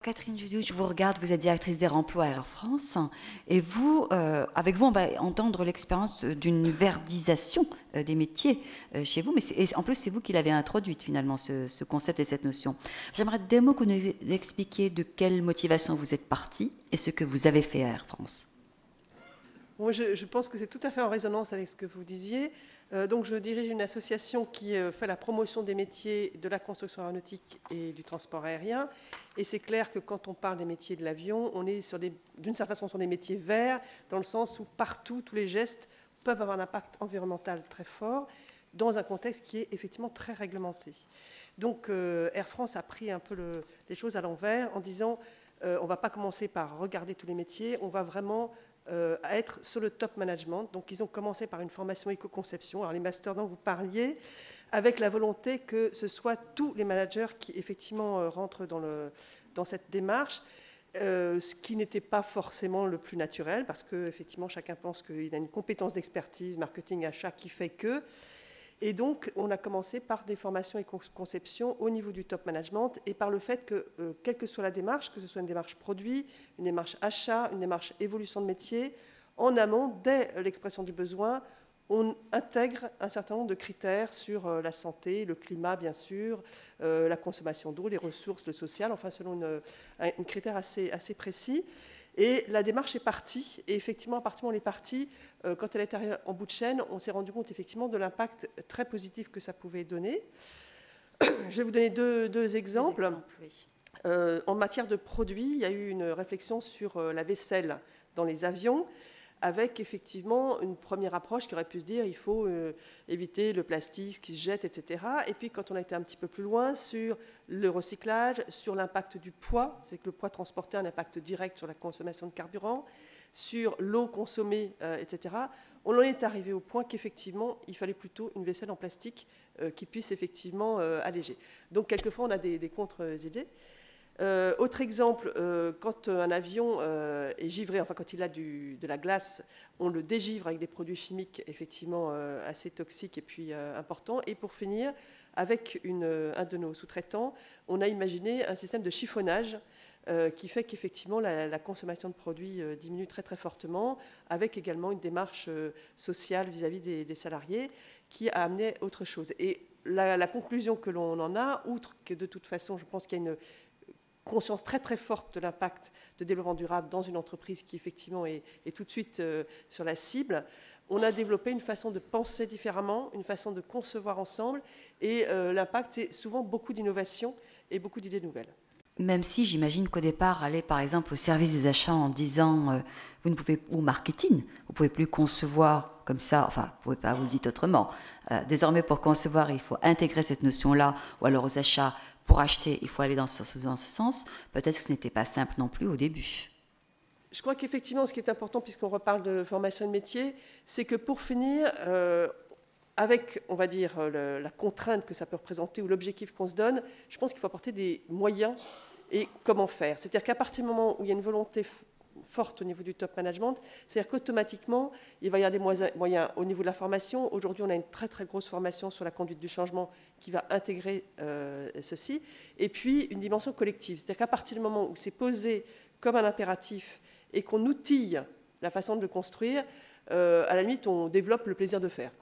Catherine Judiou, je vous regarde, vous êtes directrice des remplois à Air France, et vous, avec vous, on va entendre l'expérience d'une verdisation des métiers chez vous, mais et en plus, c'est vous qui l'avez introduite finalement, ce concept et cette notion. J'aimerais des mots que vous nous expliquiez de quelle motivation vous êtes parti et ce que vous avez fait à Air France. Bon, je pense que c'est tout à fait en résonance avec ce que vous disiez. Donc, je dirige une association qui fait la promotion des métiers de la construction aéronautique et du transport aérien. Et c'est clair que quand on parle des métiers de l'avion, on est d'une certaine façon sur des métiers verts, dans le sens où partout, tous les gestes peuvent avoir un impact environnemental très fort, dans un contexte qui est effectivement très réglementé. Donc, Air France a pris un peu les choses à l'envers en disant on ne va pas commencer par regarder tous les métiers, on va vraiment à être sur le top management. Donc, ils ont commencé par une formation éco-conception, alors les masters dont vous parliez, avec la volonté que ce soit tous les managers qui, effectivement, rentrent dans cette démarche, ce qui n'était pas forcément le plus naturel, parce qu'effectivement, chacun pense qu'il a une compétence d'expertise, marketing, achat, qui fait que... Et donc, on a commencé par des formations et conception au niveau du top management et par le fait que, quelle que soit la démarche, que ce soit une démarche produit, une démarche achat, une démarche évolution de métier, en amont, dès l'expression du besoin, on intègre un certain nombre de critères sur la santé, le climat, bien sûr, la consommation d'eau, les ressources, le social, enfin, selon un critère assez précis. Et la démarche est partie. Et effectivement, à partir du moment où elle est partie, quand elle est arrivée en bout de chaîne, on s'est rendu compte effectivement de l'impact très positif que ça pouvait donner. Je vais vous donner deux exemples. Oui. En matière de produits, il y a eu une réflexion sur la vaisselle dans les avions, avec effectivement une première approche qui aurait pu se dire il faut éviter le plastique, ce qui se jette, etc. Et puis quand on a été un petit peu plus loin sur le recyclage, sur l'impact du poids, c'est que le poids transporté a un impact direct sur la consommation de carburant, sur l'eau consommée, etc. On en est arrivé au point qu'effectivement, il fallait plutôt une vaisselle en plastique qui puisse effectivement alléger. Donc quelquefois, on a des contre-idées. Autre exemple, quand un avion est givré, enfin quand il a de la glace, on le dégivre avec des produits chimiques effectivement assez toxiques et puis importants. Et pour finir, avec un de nos sous-traitants, on a imaginé un système de chiffonnage qui fait qu'effectivement la consommation de produits diminue très très fortement, avec également une démarche sociale vis-à-vis des salariés qui a amené autre chose. Et la conclusion que l'on en a, outre que de toute façon, je pense qu'il y a une conscience très très forte de l'impact de développement durable dans une entreprise qui effectivement est tout de suite sur la cible, on a développé une façon de penser différemment, une façon de concevoir ensemble, et l'impact, c'est souvent beaucoup d'innovation et beaucoup d'idées nouvelles. Même si j'imagine qu'au départ, aller par exemple au service des achats en disant vous ne pouvez, ou marketing, vous pouvez plus concevoir comme ça, enfin, vous pouvez pas, vous le dites autrement. Désormais, pour concevoir, il faut intégrer cette notion-là, ou alors aux achats, pour acheter, il faut aller dans ce sens. Peut-être que ce n'était pas simple non plus au début. Je crois qu'effectivement, ce qui est important, puisqu'on reparle de formation de métier, c'est que pour finir, avec, on va dire, la contrainte que ça peut représenter ou l'objectif qu'on se donne, je pense qu'il faut apporter des moyens et comment faire. C'est-à-dire qu'à partir du moment où il y a une volonté forte au niveau du top management, c'est-à-dire qu'automatiquement, il va y avoir des moyens au niveau de la formation. Aujourd'hui, on a une très très grosse formation sur la conduite du changement qui va intégrer ceci. Et puis, une dimension collective. C'est-à-dire qu'à partir du moment où c'est posé comme un impératif et qu'on outille la façon de le construire, à la limite, on développe le plaisir de faire.